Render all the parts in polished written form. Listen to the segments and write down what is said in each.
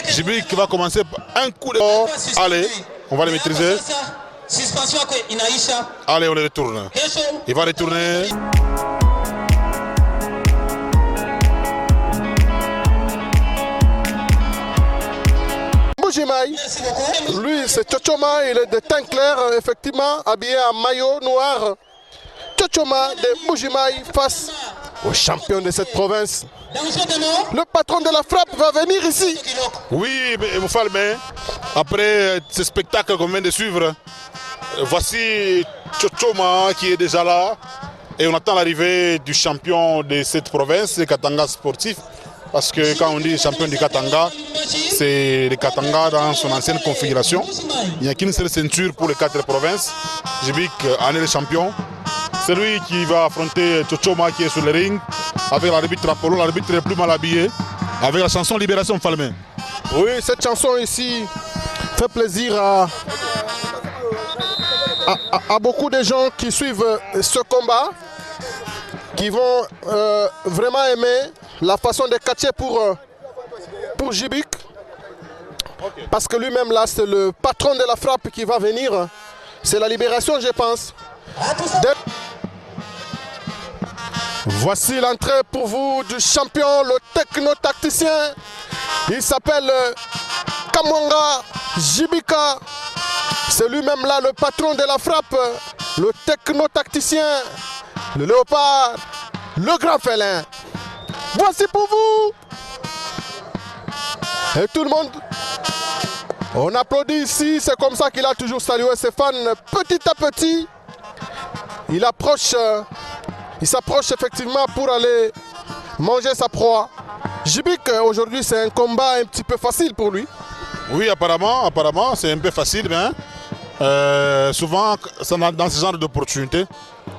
Jibik va commencer par un coup de... Allez, on va le maîtriser. Allez, on le retourne. Il va retourner. Mbujimai, lui c'est Tchotchoma, il est de teint clair, effectivement, habillé en maillot noir. Tchotchoma de Mbujimai face au champion de cette province. Le patron de la frappe va venir ici. Oui, Moufalme, après ce spectacle qu'on vient de suivre, voici Tchotchoma qui est déjà là. Et on attend l'arrivée du champion de cette province, le Katanga sportif. Parce que quand on dit champion du Katanga, c'est le Katanga dans son ancienne configuration. Il n'y a qu'une seule ceinture pour les 4 provinces. Jibik en est le champion. C'est lui qui va affronter Tchotchoma qui est sur le ring avec l'arbitre Apollo, l'arbitre est plus mal habillé, avec la chanson Libération Falmé. Oui, cette chanson ici fait plaisir à beaucoup de gens qui suivent ce combat, qui vont vraiment aimer la façon de catcher pour Jibik. Parce que lui-même là, c'est le patron de la frappe qui va venir. C'est la libération, je pense. Voici l'entrée pour vous du champion, le techno-tacticien. Il s'appelle Kamwanga Jibika. C'est lui-même là le patron de la frappe, le techno-tacticien, le léopard, le grand félin. Voici pour vous. Et tout le monde, on applaudit ici. C'est comme ça qu'il a toujours salué ses fans. Petit à petit, il s'approche effectivement pour aller manger sa proie. Jibik, aujourd'hui, c'est un combat un petit peu facile pour lui. Oui, apparemment c'est un peu facile, mais souvent, dans ce genre d'opportunités,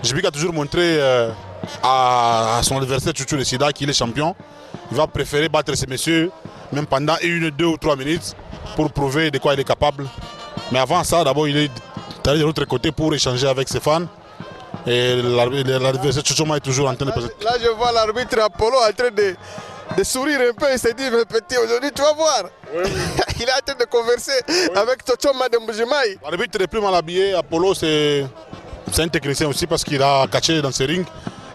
Jibik a toujours montré à son adversaire Tchouchou le Sida qu'il est champion. Il va préférer battre ces messieurs, même pendant 1, 2 ou 3 minutes, pour prouver de quoi il est capable. Mais avant ça, d'abord, il est allé de l'autre côté pour échanger avec ses fans. Et l'adversaire Tchotchoma est toujours en train de... Là, je vois l'arbitre Apollo en train de sourire un peu. Il s'est dit, mais petit, aujourd'hui, tu vas voir. Oui. Il est en train de converser avec Tchotchoma de Mbujimai. L'arbitre est plus mal habillé. Apollo, c'est un technicien aussi parce qu'il a catché dans ses rings.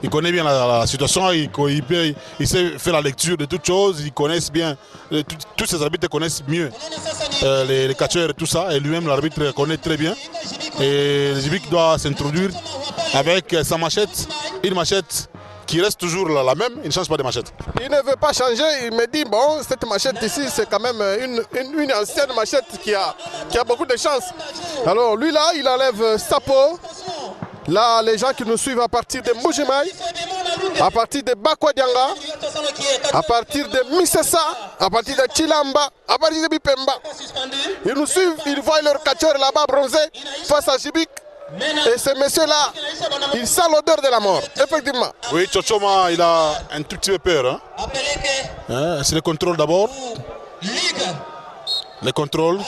Il connaît bien la situation, il sait faire la lecture de toutes choses, ils connaissent bien, tous ces arbitres connaissent mieux les catcheurs et tout ça, et lui-même l'arbitre connaît très bien. Et Jibik doit s'introduire avec sa machette, une machette qui reste toujours la même, il ne change pas de machette. Il ne veut pas changer, il me dit, bon, cette machette ici, c'est quand même une ancienne machette qui a beaucoup de chance. Alors lui là, il enlève sa peau. Là, les gens qui nous suivent à partir de Mbujimai, à partir de Bakwadianga, à partir de Misesa, à partir de Chilamba, à partir de Bipemba. Ils nous suivent, ils voient leur catcheur là-bas bronzé face à Jibik. Et ces messieurs-là, ils sentent l'odeur de la mort, effectivement. Oui, Tchotchoma, il a un tout petit peu peur. Hein? C'est le contrôle d'abord. Le contrôle.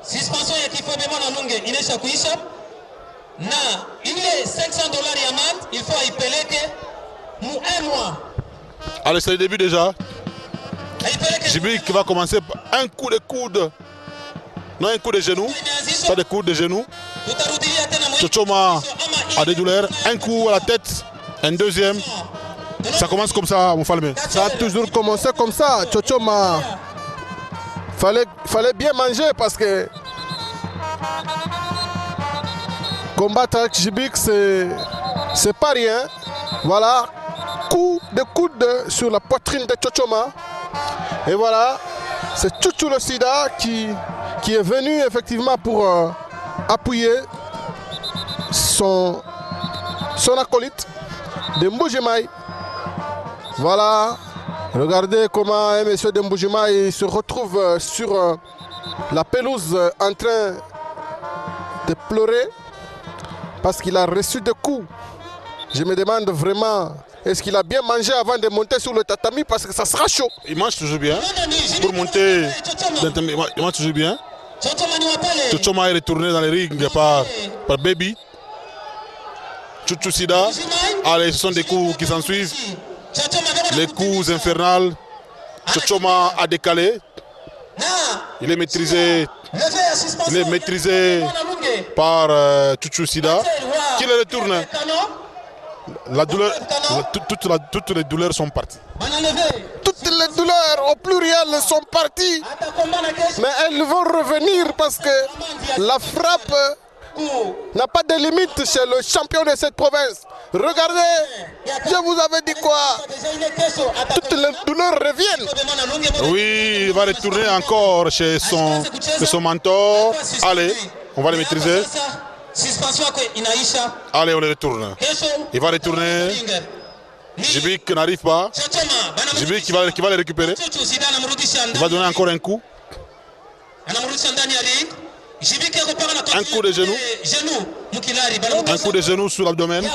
Suspension ya kifo bema na lunge inesha kuisha na ile $500 ya amende il faut ipeleke mu 1 mois. Allez, c'est le début déjà. Jibik va commencer par un coup de coude. Non, un coup de genou. Pas de coude de genou. Tchotchoma a des douleurs. Un coup à la tête. Un deuxième. Ça commence comme ça, mon Falmé. Ça a toujours commencé comme ça. Tchotchoma. Fallait bien manger parce que combattre avec Jibik, c'est pas rien. Voilà, coup de coude sur la poitrine de Tchotchoma. Et voilà, c'est Tchouchou le Sida qui est venu effectivement pour appuyer son acolyte de Mbujimai. Voilà. Regardez comment un monsieur de Mbujimai se retrouve sur la pelouse en train de pleurer parce qu'il a reçu des coups. Je me demande vraiment, est-ce qu'il a bien mangé avant de monter sur le tatami parce que ça sera chaud. Il mange toujours bien. Pour monter, il mange toujours bien. Tchotchoma est retourné dans les rings par Baby. Tchouchou Sida. Allez, ce sont des coups qui s'en suivent. Les coups infernales. Tchotchoma a décalé. Il est maîtrisé. Il est maîtrisé par Tchouchou Sida. Qui le retourne. La douleur, toutes les douleurs sont parties. Toutes les douleurs au pluriel sont parties. Mais elles vont revenir parce que la frappe n'a pas de limite chez le champion de cette province. Regardez, je vous avais dit quoi? Toutes les douleurs reviennent. Oui, il va retourner encore chez son mentor. Allez, on va le maîtriser. Allez, on le retourne. Il va retourner. Jibik n'arrive pas. Jibik qui va le récupérer. Il va donner encore un coup. Un coup de genou. Un coup de genou sur l'abdomen.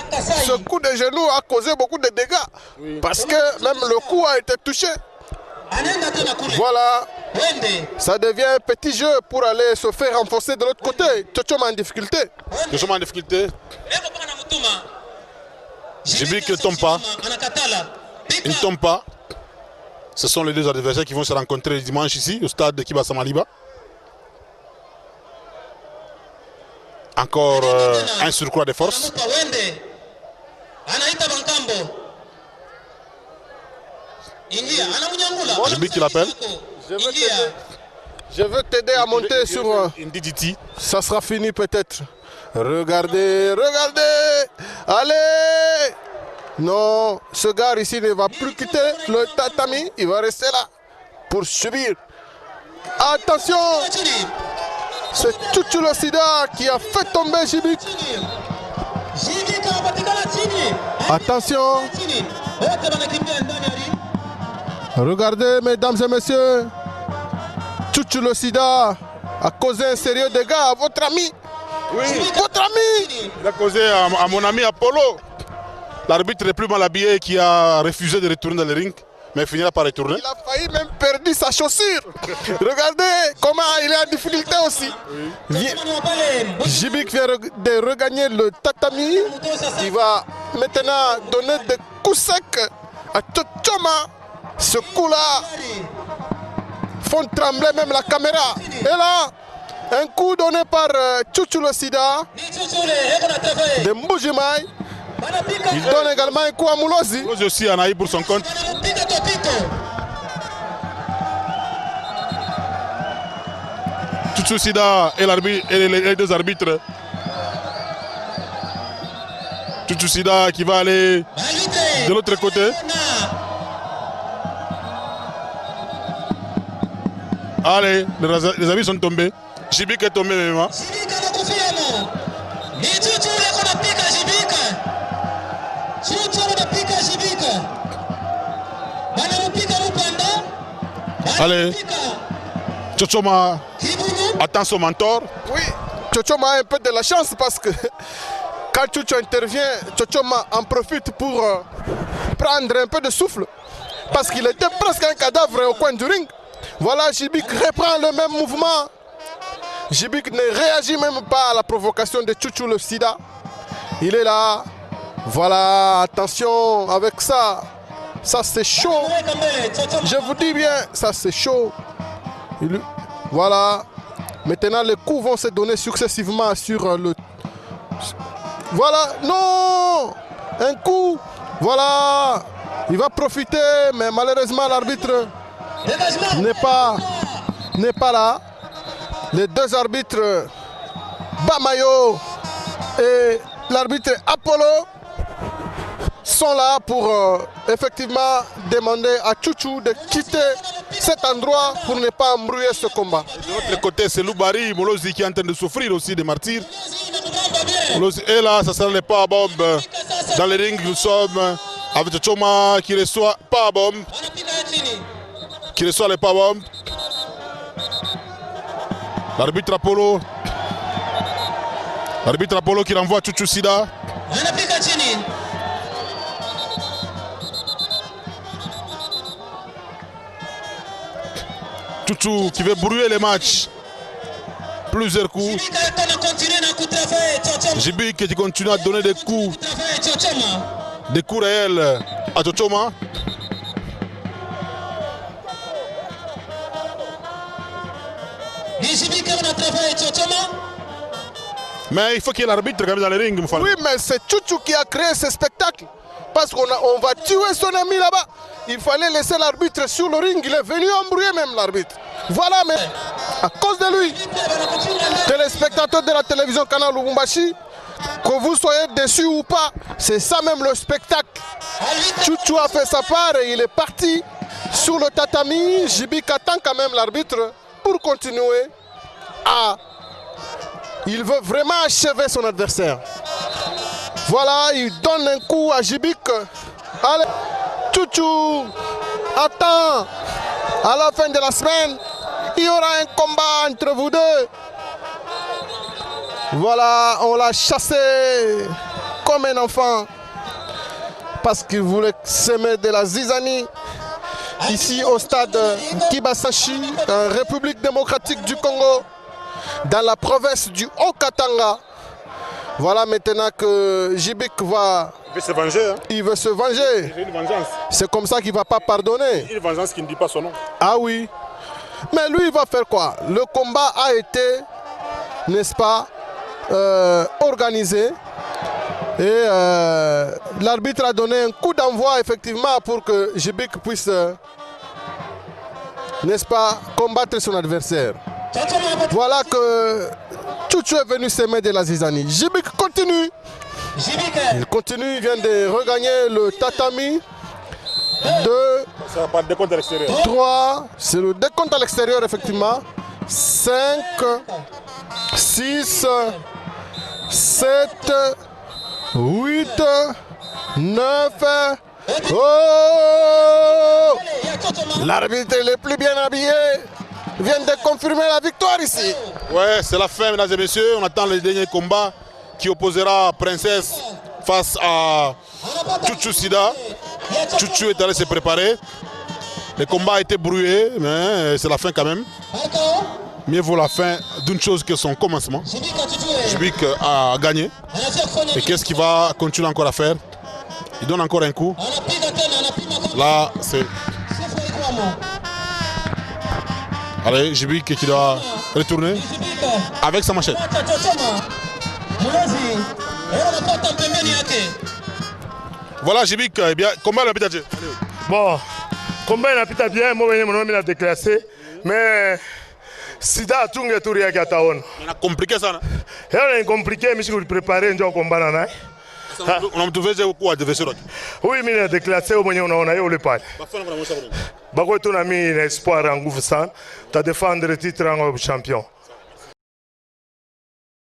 Ce coup de genou a causé beaucoup de dégâts. Parce que même le cou a été touché. Voilà. Ça devient un petit jeu pour aller se faire renforcer de l'autre côté. Tchotchoma en difficulté. Tchotchoma en difficulté. Jibik ne tombe pas. Il ne tombe pas. Ce sont les deux adversaires qui vont se rencontrer dimanche ici au stade de Kibasa Maliba. Encore un surcroît de force. Jibik qui l'appelle. Je veux t'aider à monter sur... Ndiditi. Ça sera fini peut-être. Regardez, regardez. Allez. Non, ce gars ici ne va plus quitter le tatami. Il va rester là pour subir. Attention. C'est Tchouchou Sida qui a fait tomber Jibik. Attention. Regardez, mesdames et messieurs. Tchouchou Sida a causé un sérieux dégât à votre ami. Oui. Votre ami. Il a causé à mon ami Apollo. L'arbitre est plus mal habillé qui a refusé de retourner dans le ring. Mais il finira par retourner. Il a failli même perdre sa chaussure. Regardez comment il est en difficulté aussi. Oui. Jibik vient de regagner le tatami. Il va maintenant donner des coups secs à Tchotchoma. Ce coup-là font trembler même la caméra. Et là, un coup donné par Tchouchou Sida de Mbujimai. Il donne également un coup à Moulozi. Moulozi aussi en a eu pour son compte. Tchouchou Sida et les deux arbitres. Tchouchou Sida qui va aller de l'autre côté. Allez, les amis sont tombés. Jibik est tombé même. Allez, Tchotchoma attend son mentor. Oui, Tchotchoma a un peu de la chance parce que quand Tchotcho intervient, Tchotchoma en profite pour prendre un peu de souffle. Parce qu'il était presque un cadavre au coin du ring. Voilà, Jibik reprend le même mouvement. Jibik ne réagit même pas à la provocation de Tchouchou Sida. Il est là. Voilà, attention avec ça. Ça c'est chaud. Je vous dis bien, ça c'est chaud. Voilà. Maintenant les coups vont se donner successivement sur le... Voilà. Non. Un coup. Voilà. Il va profiter, mais malheureusement l'arbitre n'est pas là. Les deux arbitres, Bamayo et l'arbitre Apollo, sont là pour effectivement demander à Tchouchou de quitter cet endroit pour ne pas embrouiller ce combat. De l'autre côté, c'est Loubari, Moulozi qui est en train de souffrir aussi des martyrs. Et là, ça sera les pas à bombe. Dans le ring, nous sommes avec Tchotchoma qui reçoit pas à bombe. Qui reçoit les pas à bombe. L'arbitre Apollo. L'arbitre Apollo qui renvoie Tchouchou Sida. Tchouchou qui veut brouiller les matchs. Plusieurs coups. Jibik qui continue à donner des coups. Des coups réels à Tchotchoma. travail Tchotchoma. Mais il faut qu'il y ait l'arbitre quand même dans le ring, Moufal. Oui, mais c'est Tchouchou qui a créé ce spectacle. Parce qu'on va tuer son ami là-bas. Il fallait laisser l'arbitre sur le ring. Il est venu embrouiller même l'arbitre. Voilà, mais à cause de lui, téléspectateurs de la télévision Canal Lubumbashi, que vous soyez déçus ou pas, c'est ça même le spectacle. Tchouchou a fait sa part et il est parti sur le tatami. Jibik attend quand même l'arbitre pour continuer à... Il veut vraiment achever son adversaire. Voilà, il donne un coup à Jibik. Allez, Tchouchou attend. À la fin de la semaine, il y aura un combat entre vous deux. Voilà, on l'a chassé comme un enfant parce qu'il voulait semer de la zizanie ici au stade Kibasashi, en République démocratique du Congo, dans la province du Haut-Katanga. Voilà maintenant que Jibik va... Il veut se venger. Hein. Il veut se venger. Il veut une vengeance. C'est comme ça qu'il ne va pas pardonner. Une vengeance qui ne dit pas son nom. Ah oui. Mais lui, il va faire quoi? Le combat a été, n'est-ce pas, organisé. Et l'arbitre a donné un coup d'envoi, effectivement, pour que Jibik puisse, n'est-ce pas, combattre son adversaire. Voilà que Tchouchou est venu s'aimer de la zizanie. Jibik continue. Il continue, il vient de regagner le tatami. 2, ça va pas de décompte à l'extérieur. 3, c'est le décompte à l'extérieur, effectivement. 5, 6, 7, 8, 9. Oh! L'arbitre le plus bien habillé vient de confirmer la victoire ici. Ouais, c'est la fin, mesdames et messieurs. On attend le dernier combat qui opposera Princesse face à Tchouchou Sida. Tchouchou est allé se préparer. Le combat a été brouillé, mais c'est la fin quand même. Mieux vaut la fin d'une chose que son commencement. Jibik a gagné. Et qu'est-ce qu'il va continuer encore à faire? Il donne encore un coup. Là, c'est... Allez, Jibik qui doit retourner avec sa machette. Voilà Jibik, eh bien, combat n'a pas été. Bon, combat n'a pas été bien, moi mon nom est déclassé, mais Sida a tout touré à Kataon. On a compliqué ça. Elle est compliqué, mais je vais préparer un combat là. On a trouvé quoi adversaire. Oui, mais il a déclassé au moment où on a eu le pas. Bah quoi, tu as mis l'espoir en gouvernement, tu as défendu le titre en champion.